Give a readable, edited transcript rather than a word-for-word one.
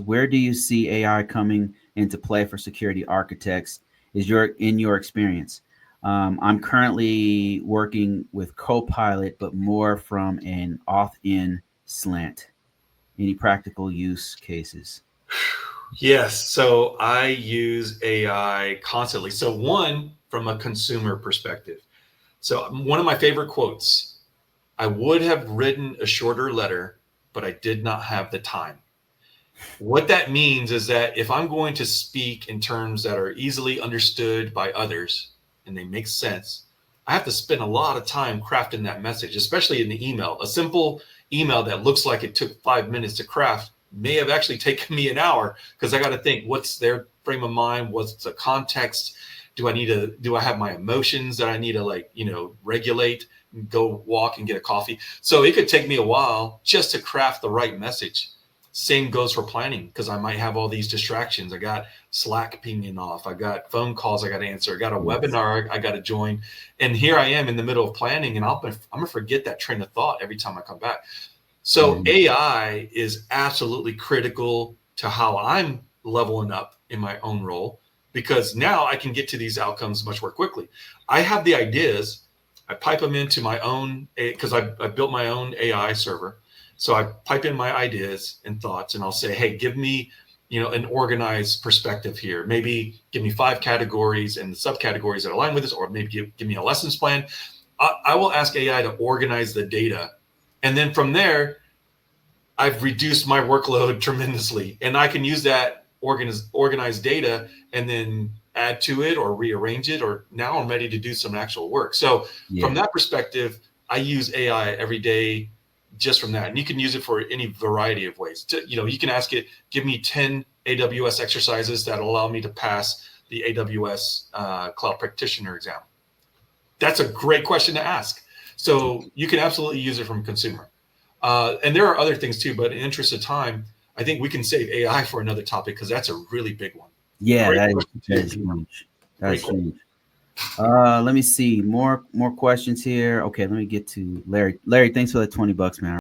where do you see AI coming into play for security architects? In your experience? I'm currently working with Copilot, but more from an auth-in slant. Any practical use cases? Yes. So I use AI constantly. So one, from a consumer perspective. So one of my favorite quotes, I would have written a shorter letter, but I did not have the time. What that means is that if I'm going to speak in terms that are easily understood by others and they make sense, I have to spend a lot of time crafting that message, especially in the email. A simple email that looks like it took 5 minutes to craft may have actually taken me an hour because I got to think what's their frame of mind, what's the context, do I have my emotions that I need to regulate, go walk and get a coffee. So it could take me a while just to craft the right message. Same goes for planning because I might have all these distractions. I got Slack pinging off. I got phone calls I got to answer. I got a Yes. webinar I got to join. And here I am in the middle of planning, and I'm going to forget that train of thought every time I come back. So Mhm. AI is absolutely critical to how I'm leveling up in my own role because now I can get to these outcomes much more quickly. I have the ideas. I pipe them into my own because I built my own AI server. So I pipe in my ideas and thoughts, and I'll say, "Hey, give me, an organized perspective here. Maybe give me 5 categories and the subcategories that align with this, or maybe give me a lessons plan." I will ask AI to organize the data, and then from there, I've reduced my workload tremendously, and I can use that organized data and then add to it or rearrange it, or now I'm ready to do some actual work. So from Yeah. that perspective, I use AI every day just from that. And you can use it for any variety of ways. You can ask it, give me 10 AWS exercises that allow me to pass the AWS Cloud Practitioner exam. That's a great question to ask. So you can absolutely use it from consumer. And there are other things too, but in interest of time, I think we can save AI for another topic because that's a really big one. Yeah, Great that question is too. huge. That Great is question. huge. Let me see more questions here. Okay, let me get to Larry. Larry, thanks for the $20, man.